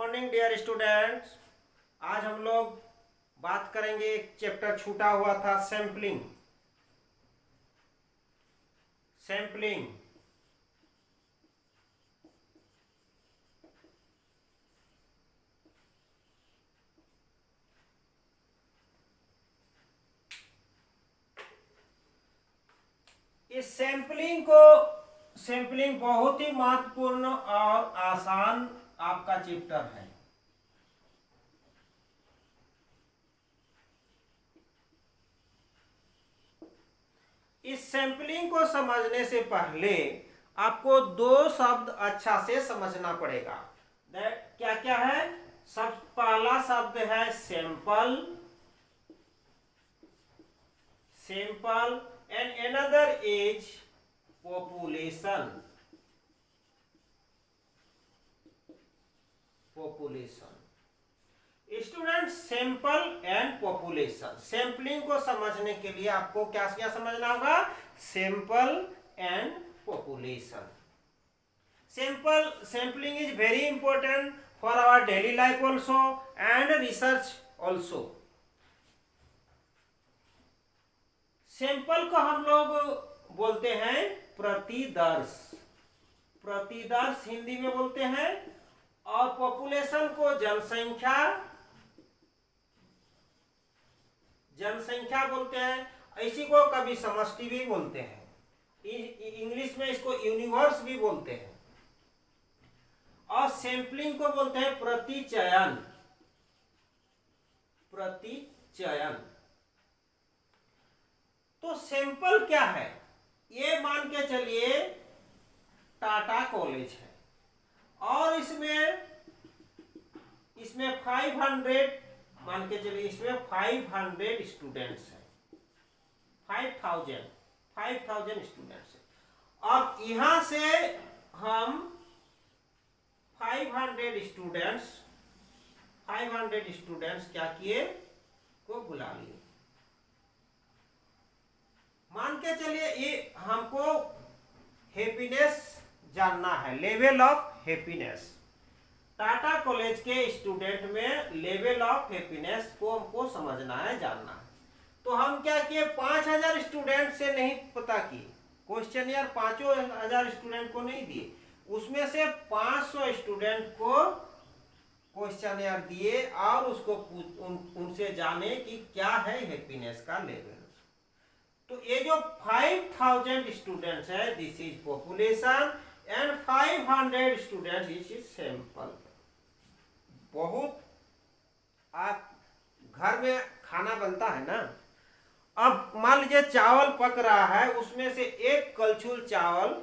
Morning dear students. आज हम लोग बात करेंगे, एक चैप्टर छूटा हुआ था, सैंपलिंग। इस सैंपलिंग बहुत ही महत्वपूर्ण और आसान आपका चैप्टर है। इस सैंपलिंग को समझने से पहले आपको दो शब्द अच्छा से समझना पड़ेगा। क्या क्या है? सब पहला शब्द है sample and another is population. Student, sample and population, sampling को समझने के लिए आपको क्या क्या समझना होगा? Sample and population. Sampling is very important for our daily life also and research also. Sample को हम लोग बोलते हैं प्रतिदर्श हिंदी में बोलते हैं, और पॉपुलेशन को जनसंख्या बोलते हैं। इसी को कभी समष्टि भी बोलते हैं, इंग्लिश में इसको यूनिवर्स भी बोलते हैं। और सैंपलिंग को बोलते हैं प्रतिचयन। तो सैंपल क्या है? ये मान के चलिए टाटा कॉलेज है और इसमें 500 मान के चलिए, इसमें 500 स्टूडेंट्स हैं, 5000 स्टूडेंट्स हैं। अब यहां से हम 500 स्टूडेंट्स क्या किए? को बुला लिए। मान के चलिए ये हमको हैप्पीनेस जानना है, level of happiness. Tata college के स्टूडेंट में लेवल ऑफ हैप्पीनेस को हमको समझना है, जानना है। तो हम क्या किए? 5000 स्टूडेंट से नहीं पता किए, क्वेश्चन यार 5000 स्टूडेंट को नहीं दिए, उसमें से 500 स्टूडेंट को क्वेश्चन यार दिए और उसको उनसे जाने कि क्या है हैप्पीनेस का लेवल। तो ये जो 5000 स्टूडेंट्स है, this is population and 500 students is sample. बहुत, आप घर में खाना बनता है ना, अब मान लीजिए चावल पक रहा है, उसमें से एक कलछुल चावल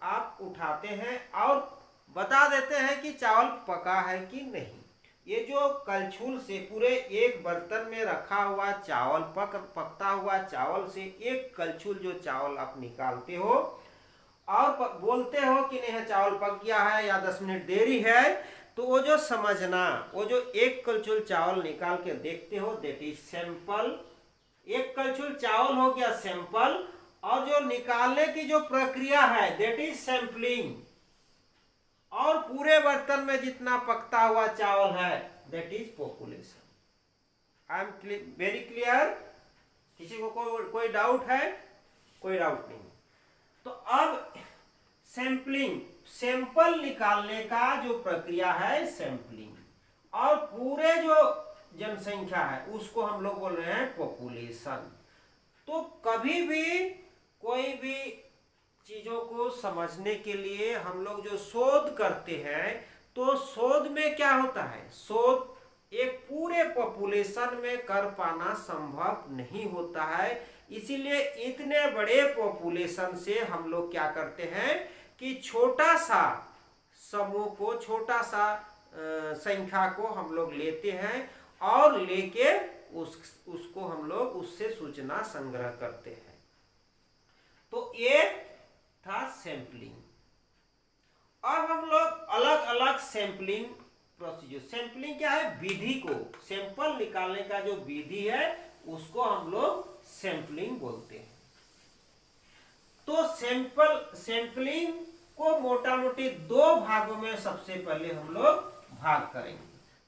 आप उठाते हैं और बता देते हैं कि चावल पका है कि नहीं। ये जो कलछुल से पूरे एक बर्तन में रखा हुआ चावल, पकता हुआ चावल से एक कलछुल जो चावल आप निकालते हो और बोलते हो कि नहीं चावल पक गया है या 10 मिनट देरी है, तो वो जो समझना, वो जो एक कलछुल चावल निकाल के देखते हो, दैट इज सैंपल। एक कलछुल चावल हो गया सैंपल, और जो निकालने की जो प्रक्रिया है दैट इज सैंपलिंग। और पूरे बर्तन में जितना पकता हुआ चावल है that is population. I am very clear? किसी को कोई डाउट है? कोई डाउट नहीं। तो अब सैंपल निकालने का जो प्रक्रिया है सैंपलिंग, और पूरे जो जनसंख्या है उसको हम लोग बोल रहे हैं पॉपुलेशन। तो कभी भी कोई भी चीजों को समझने के लिए हम लोग जो शोध करते हैं, तो शोध में क्या होता है? शोध एक पूरे पॉपुलेशन में कर पाना संभव नहीं होता है। इसीलिए इतने बड़े पॉपुलेशन से हम लोग क्या करते हैं कि छोटा सा समूह को, छोटा सा संख्या को हम लोग लेते हैं और लेके उसको हम लोग उससे सूचना संग्रह करते हैं। तो ये था सैंपलिंग। अब हम लोग अलग अलग सैंपलिंग प्रोसीजर, सैंपलिंग क्या है? विधि को, सैंपल निकालने का जो विधि है उसको हम लोग सैंपलिंग बोलते हैं। तो सैंपलिंग को मोटा मोटी दो भागों में सबसे पहले हम लोग भाग करेंगे।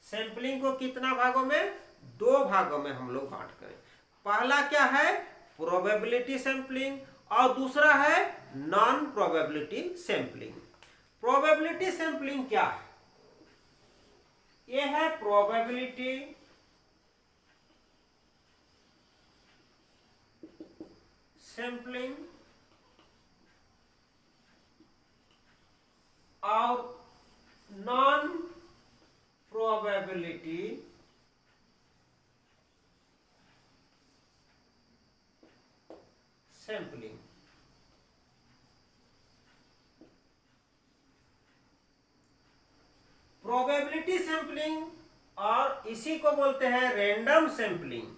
सैंपलिंग को कितना भागों में, 2 भागों में हम लोग बांट करें। पहला क्या है, प्रोबेबिलिटी सैंपलिंग, और दूसरा है non probability sampling. Probability sampling क्या है, ये है प्रोबेबिलिटी सैंपलिंग और non probability sampling. Probability sampling और इसी को बोलते हैं रैंडम सैंपलिंग।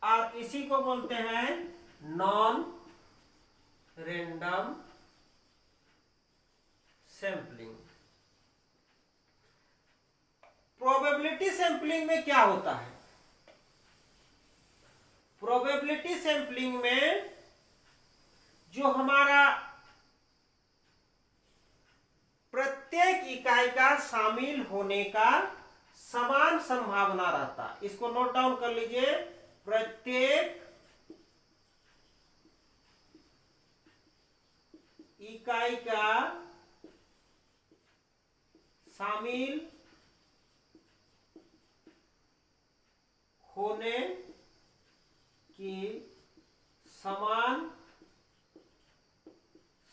और इसी को बोलते हैं non random sampling. Probability sampling में क्या होता है, प्रोबेबिलिटी सैंपलिंग में जो हमारा प्रत्येक इकाई का शामिल होने का समान संभावना रहता है। इसको नोट डाउन कर लीजिए, प्रत्येक इकाई का शामिल होने की समान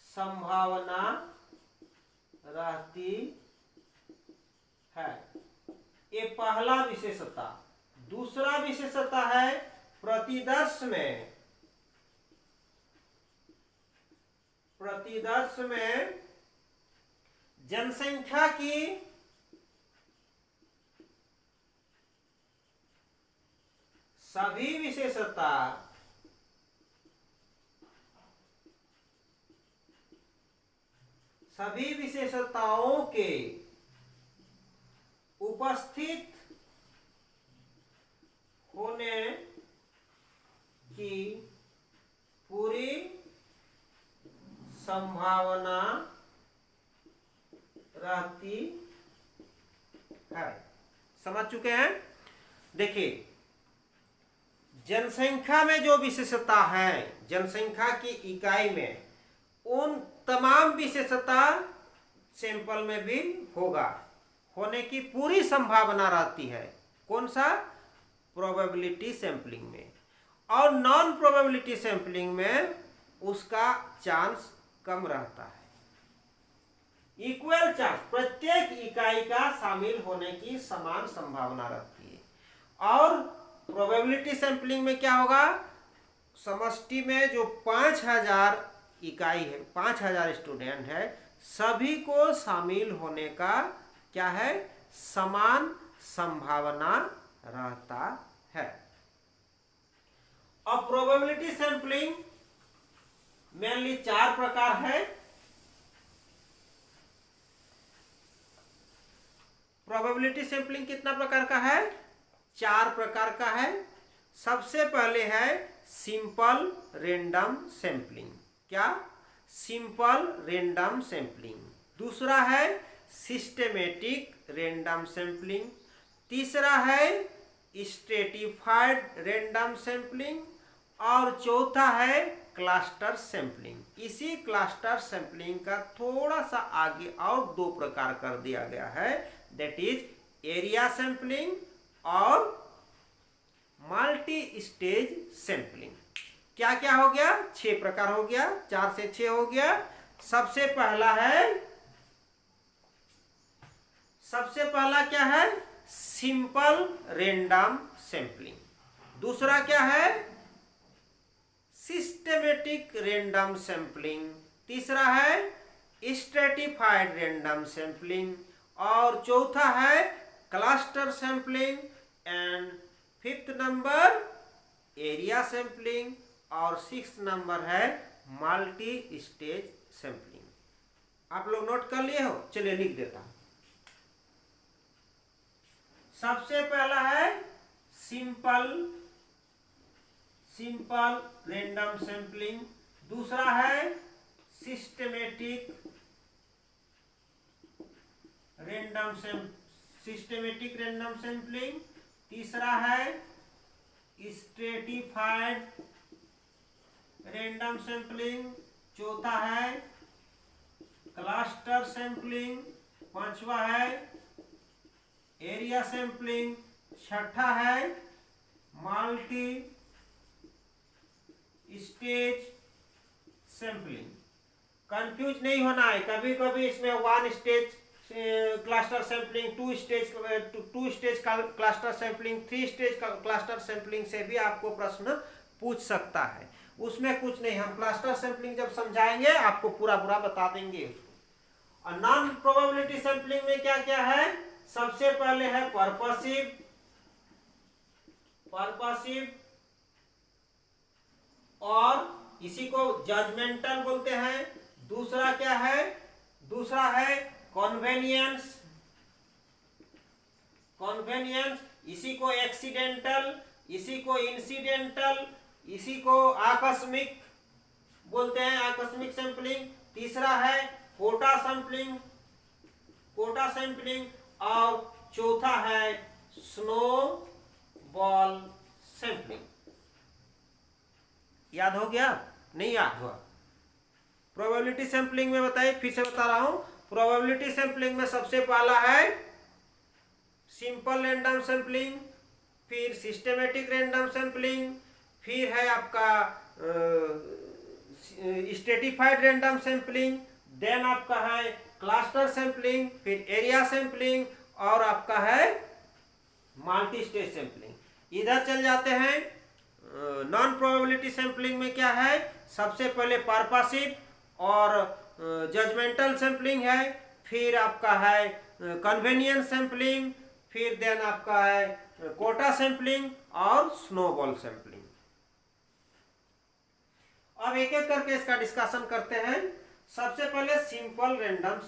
संभावना रहती है। ये पहला विशेषता। दूसरा विशेषता है प्रतिदर्श में जनसंख्या की सभी विशेषताओं के उपस्थित होने की पूरी संभावना रहती है। समझ चुके हैं? देखिए, जनसंख्या में जो विशेषता है, जनसंख्या की इकाई में, उन तमाम विशेषता सैंपल में भी होने की पूरी संभावना रहती है। कौन सा? प्रोबेबिलिटी सैंपलिंग में। और नॉन प्रोबेबिलिटी सैंपलिंग में उसका चांस कम रहता है। इक्वल चांस, प्रत्येक इकाई का शामिल होने की समान संभावना रहती है। और प्रोबेबिलिटी सैंपलिंग में क्या होगा, समष्टि में जो 5000 इकाई है, 5000 स्टूडेंट है, सभी को शामिल होने का क्या है, समान संभावना रहता है। अब प्रोबेबिलिटी सैंपलिंग मेनली 4 प्रकार है। प्रोबेबिलिटी सैंपलिंग कितना प्रकार का है? 4 प्रकार का है। सबसे पहले है सिंपल रैंडम सैंपलिंग। क्या? Simple random sampling. दूसरा है सिस्टेमेटिक रैंडम सैंपलिंग। तीसरा है स्ट्रेटिफाइड रैंडम सैंपलिंग। और चौथा है क्लस्टर सैंपलिंग। इसी क्लस्टर सैंपलिंग का थोड़ा सा आगे और 2 प्रकार कर दिया गया है, दैट इज एरिया सैंपलिंग और मल्टी स्टेज सैंपलिंग। क्या क्या हो गया? 6 प्रकार हो गया, 4 से 6 हो गया। सबसे पहला क्या है? Simple random sampling. दूसरा क्या है? Systematic random sampling. तीसरा है स्ट्रेटिफाइड रैंडम सैंपलिंग। और चौथा है cluster sampling. And 5th number area sampling. और 6th नंबर है मल्टी स्टेज सैंपलिंग। आप लोग नोट कर लिए हो? चलिए लिख देता हूं। सबसे पहला है सिंपल सिंपल रैंडम सैंपलिंग, दूसरा है सिस्टमेटिक रैंडम सैंपलिंग, तीसरा है स्ट्रेटिफाइड रैंडम सैंपलिंग, चौथा है क्लस्टर सैंपलिंग, पांचवा है एरिया सैंपलिंग, छठा है मल्टी स्टेज सैंपलिंग। कंफ्यूज नहीं होना है, कभी कभी इसमें 1 stage cluster sampling, 2 stage cluster sampling, 3 stage cluster sampling से भी आपको प्रश्न पूछ सकता है। उसमें कुछ नहीं, हम क्लस्टर सैंपलिंग जब समझाएंगे आपको पूरा बता देंगे उसको। और नॉन प्रोबेबिलिटी सैंपलिंग में क्या क्या है, सबसे पहले है पर्पसिव और इसी को जजमेंटल बोलते हैं। दूसरा क्या है, दूसरा है कॉन्वेनियंस, इसी को एक्सीडेंटल, इसी को इंसिडेंटल, इसी को आकस्मिक बोलते हैं, आकस्मिक सैंपलिंग। तीसरा है कोटा सैंपलिंग और चौथा है स्नो बॉल सैंपलिंग। याद हो गया? नहीं याद हुआ? प्रोबेबिलिटी सैंपलिंग में बताइए, फिर से बता रहा हूं। प्रोबेबिलिटी सैंपलिंग में सबसे पहला है सिंपल रैंडम सैंपलिंग, फिर सिस्टमेटिक रैंडम सैंपलिंग, फिर है आपका स्ट्रेटिफाइड रैंडम सैंपलिंग, देन आपका है क्लस्टर सैंपलिंग, फिर एरिया सैंपलिंग और आपका है मल्टी स्टेज सैंपलिंग। इधर चल जाते हैं नॉन प्रोबेबिलिटी सैंपलिंग में क्या है, सबसे पहले पर्पसिव और जजमेंटल सैंपलिंग है, फिर आपका है कन्वेनियंस सैंपलिंग, फिर देन आपका है कोटा सैंपलिंग और स्नोबॉल सैंपलिंग। अब एक एक करके इसका डिस्कशन करते हैं। सबसे पहले सिंपल रैंडम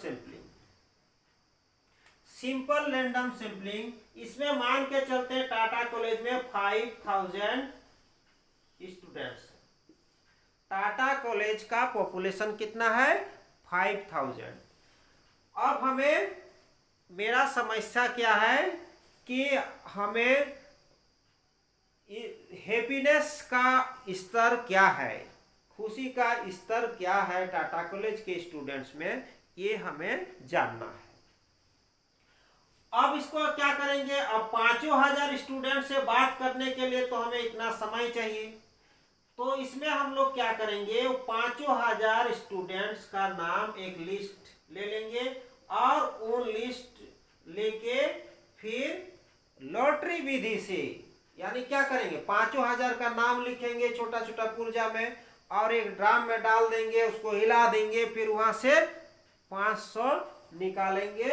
सैंपलिंग, इसमें मान के चलते टाटा कॉलेज में 5000 स्टूडेंट्स। टाटा कॉलेज का पॉपुलेशन कितना है? 5000। अब हमें, मेरा समस्या क्या है कि हमें हैप्पीनेस का स्तर क्या है, खुशी का स्तर क्या है टाटा कॉलेज के स्टूडेंट्स में, ये हमें जानना है। अब इसको क्या करेंगे, अब 5000 स्टूडेंट से बात करने के लिए तो हमें इतना समय चाहिए, तो इसमें हम लोग क्या करेंगे, 5000 स्टूडेंट्स का नाम एक लिस्ट ले लेंगे और वो लिस्ट लेके फिर लॉटरी विधि से, यानी क्या करेंगे, 5000 का नाम लिखेंगे छोटा छोटा पुर्जा में और एक ड्राम में डाल देंगे, उसको हिला देंगे, फिर वहां से 500 निकालेंगे,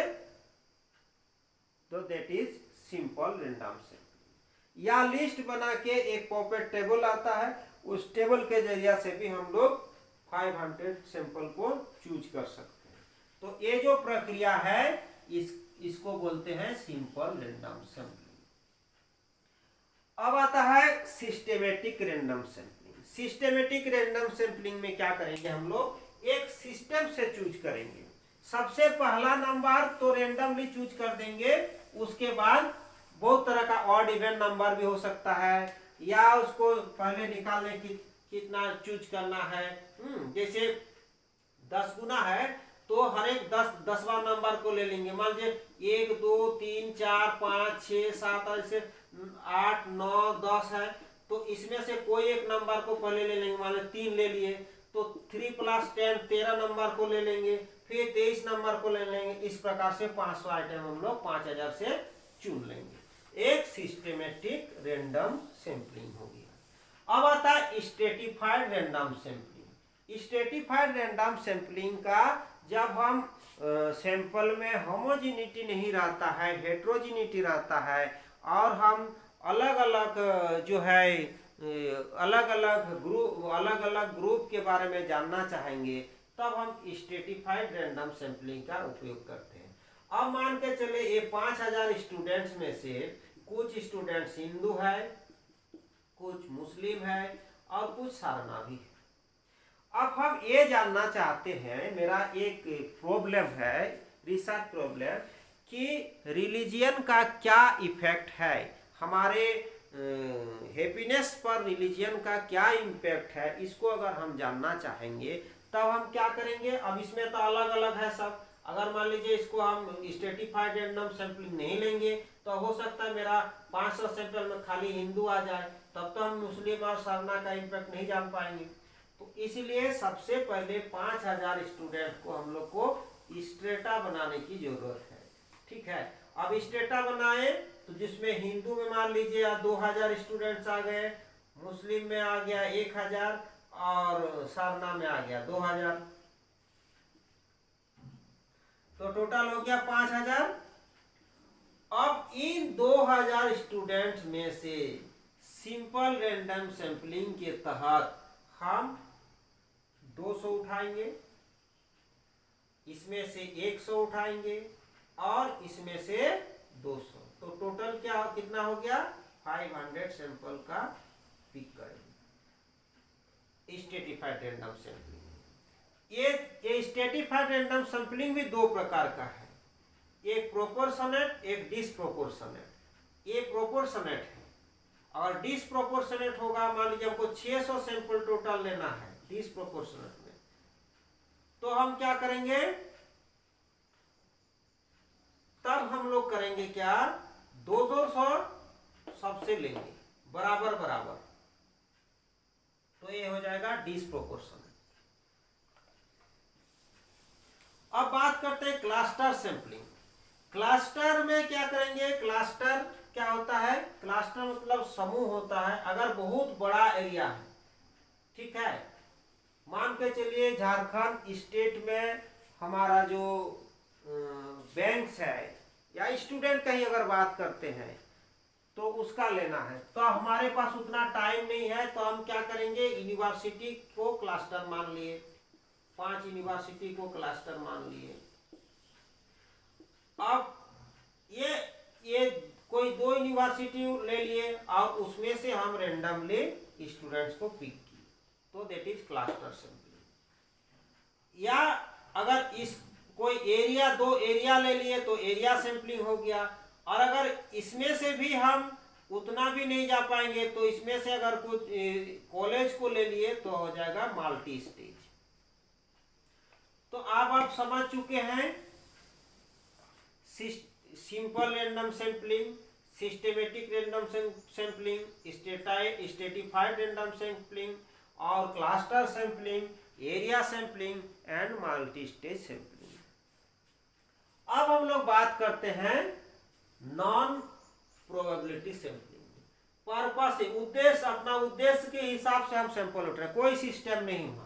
तो that is simple random sampling. या लिस्ट बना के एक पॉपेट टेबल आता है, उस टेबल के जरिया से भी हम लोग 500 सैंपल को चूज कर सकते हैं। तो ये जो प्रक्रिया है इसको बोलते हैं सिंपल रैंडम सैंपलिंग। अब आता है systematic random sampling. Systematic random sampling में क्या करेंगे, हम लोग एक सिस्टम से चूज करेंगे। सबसे पहला नंबर तो रैंडमली चूज कर देंगे, उसके बाद बहुत तरह का ऑड इवन नंबर भी हो सकता है, या उसको पहले निकालने की कितना चूज करना है। जैसे 10 गुना है तो हर एक 10वां नंबर को ले लेंगे। मान लीजिए 1 2 3 4 5 6 7 ऐसे 8 9 10 है, तो इसमें से कोई एक नंबर को पहले ले लेंगे। मान लीजिए 3 ले लिए तो 3 + 10 13 नंबर को ले लेंगे, फिर 23 नंबर को ले लेंगे। इस प्रकार से 500 आइटम हम लोग 5000 से चुन लेंगे। एक सिस्टेमेटिक रैंडम सैंपलिंग हो गया। अब आता है stratified random sampling. Stratified random sampling का जब हम सैंपल में होमोजेनिटी नहीं रहता है, हेट्रोजेनिटी रहता है, और हम अलग अलग जो है अलग अलग ग्रुप के बारे में जानना चाहेंगे, तब हम स्ट्रेटिफाइड रैंडम सैंपलिंग का उपयोग करते हैं। अब मान के चले ये 5000 स्टूडेंट्स में से कुछ स्टूडेंट्स हिंदू है, कुछ मुस्लिम है और कुछ सारना भी है। अब हम ये जानना चाहते हैं, मेरा एक प्रॉब्लम है, रिसर्च प्रॉब्लम, कि रिलीजियन का क्या इफेक्ट है हमारे हैप्पीनेस पर, रिलीजियन का क्या इम्पैक्ट है, इसको अगर हम जानना चाहेंगे तब हम क्या करेंगे। अब इसमें तो अलग अलग है सब। अगर मान लीजिए इसको हम स्ट्रेटिफाइड रैंडम सैंपलिंग नहीं लेंगे तो हो सकता है मेरा 500 सैंपल में खाली हिंदू आ जाए, तब तो हम मुस्लिम और सरना का इम्पैक्ट नहीं जान पाएंगे। तो इसलिए सबसे पहले 5000 स्टूडेंट को हम लोग को स्ट्रेटा बनाने की जरूरत है। ठीक है, अब स्ट्रेटा बनाए तो जिसमें हिंदू में मान लीजिए 2000 स्टूडेंट्स आ गए, मुस्लिम में आ गया 1000 और सरना में आ गया 2000, तो टोटल हो गया 5000। अब इन 2000 स्टूडेंट्स में से सिंपल रैंडम सैंपलिंग के तहत हम 200 उठाएंगे, इसमें से 100 उठाएंगे और इसमें से 200, तो टोटल क्या कितना हो गया 500 सैंपल का पिक करेंगे स्ट्रेटिफाइड रैंडम सैंपलिंग। ये स्ट्रेटिफाइड रैंडम सैंपलिंग भी दो प्रकार का है, एक प्रोपोर्शनेट एक डिसप्रोपोर्शनेट। ये प्रोपोर्शनेट है और डिसप्रोपोर्शनेट होगा, मान लीजिए हमको 600 सैंपल टोटल लेना है डिसप्रोपोर्शनेट में, तो हम क्या करेंगे, तब हम लोग करेंगे क्या, 200 सबसे लेंगे बराबर बराबर, तो ये हो जाएगा डिसप्रोपोर्शनेट। अब बात करते हैं क्लस्टर सैंपलिंग। क्लस्टर में क्या करेंगे, क्लस्टर क्या होता है, क्लस्टर मतलब समूह होता है। अगर बहुत बड़ा एरिया है, ठीक है, मान के चलिए झारखंड स्टेट में हमारा जो बैंक्स है या स्टूडेंट का ही अगर बात करते हैं तो उसका लेना है, तो हमारे पास उतना टाइम नहीं है, तो हम क्या करेंगे, यूनिवर्सिटी को क्लस्टर मान लिए, 5 यूनिवर्सिटी को क्लस्टर मान लिए। अब ये कोई 2 यूनिवर्सिटी ले लिए और उसमें से हम रैंडमली स्टूडेंट्स को पिक किए, तो दैट इज क्लस्टर सैंपलिंग। या अगर इस कोई एरिया 2 एरिया ले लिए तो एरिया सैंपलिंग हो गया, और अगर इसमें से भी हम उतना भी नहीं जा पाएंगे तो इसमें से अगर कुछ कॉलेज को ले लिए तो हो जाएगा मल्टी स्टेज। तो आप समझ चुके हैं simple random sampling, systematic random sampling, stratified random sampling और cluster sampling, area sampling and multi stage sampling. अब हम लोग बात करते हैं नॉन प्रोबेबिलिटी सैंपलिंग। पर्पस से उद्देश्य, अपना उद्देश्य के हिसाब से हम सैंपल उठ रहे हैं, कोई सिस्टम नहीं हुआ।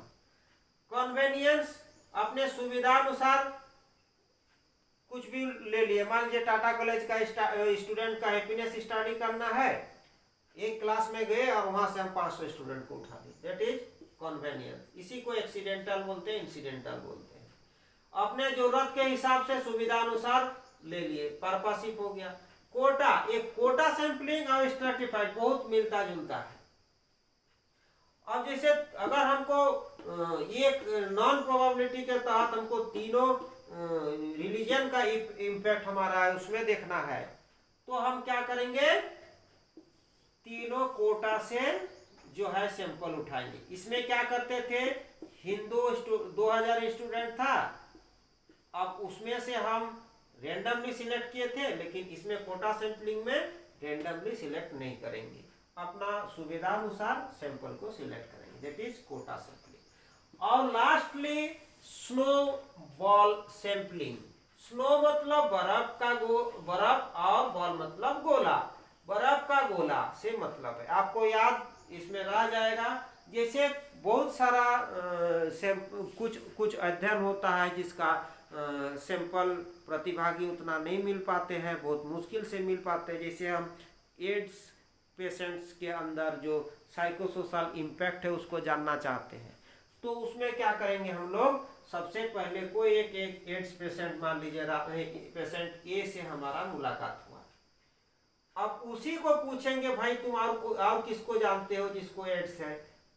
कन्वेनियंस, अपने सुविधा अनुसार कुछ भी ले लिए, मान लीजिए टाटा कॉलेज का स्टूडेंट का हैप्पीनेस स्टडी करना है, एक क्लास में गए और वहां से हम 500 स्टूडेंट को उठा दिए, दैट इज कन्वेनियंस। इसी को एक्सीडेंटल बोलते हैं, इंसिडेंटल बोलते हैं। अपने जरूरत के हिसाब से सुविधा अनुसार ले लिए, पर्पसिव हो गया। कोटा, एक कोटा सैंपलिंग और स्ट्रेटिफाइड बहुत मिलता जुलता है। अब जैसे अगर हमको एक नॉन प्रोबेबिलिटी के तहत हमको तीनों रिलीजन का इम्पैक्ट हमारा है उसमें देखना है, तो हम क्या करेंगे, तीनों कोटा से जो है सैंपल उठाएंगे। इसमें क्या करते थे, हिंदू 2000 स्टूडेंट था, अब उसमें से हम रैंडमली सिलेक्ट किए थे, लेकिन इसमें कोटा सैंपलिंग में रैंडमली सिलेक्ट नहीं करेंगे, अपना सुविधा अनुसार सैंपल को सिलेक्ट करेंगे, दैट इज कोटा सैंपलिंग। और lastly snow ball sampling. Snow मतलब बर्फ का बर्फ और बॉल मतलब गोला, बर्फ का गोला से मतलब है, आपको याद इसमें रह जाएगा। जैसे बहुत सारा कुछ अध्ययन होता है जिसका सैंपल प्रतिभागी उतना नहीं मिल पाते हैं, बहुत मुश्किल से मिल पाते हैं। जैसे हम एड्स पेशेंट्स के अंदर जो साइकोसोशल इम्पैक्ट है उसको जानना चाहते हैं, तो उसमें क्या करेंगे हम लोग, सबसे पहले कोई एक एड्स पेशेंट मान लीजिए पेशेंट ए से हमारा मुलाकात हुआ, अब उसी को पूछेंगे भाई तुम और किसको जानते हो जिसको एड्स है,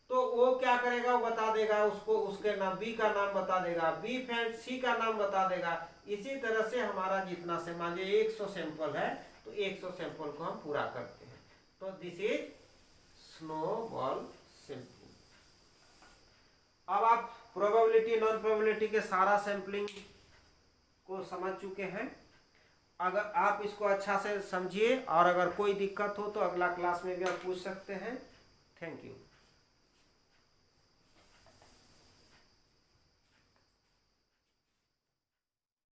तो वो क्या करेगा, वो बता देगा उसको, उसके नाम बी का नाम बता देगा, बी फ्रेंड सी का नाम बता देगा। इसी तरह से हमारा जितना से मान लीजिए 100 सैंपल है तो 100 सैंपल को हम पूरा करते हैं। तो दिस इज स्नोबॉल सैंपलिंग। अब आप प्रोबेबिलिटी नॉन प्रोबेबिलिटी के सारा सैंपलिंग को समझ चुके हैं। अगर आप इसको अच्छा से समझिए और अगर कोई दिक्कत हो तो अगला क्लास में भी आप पूछ सकते हैं। Thank you.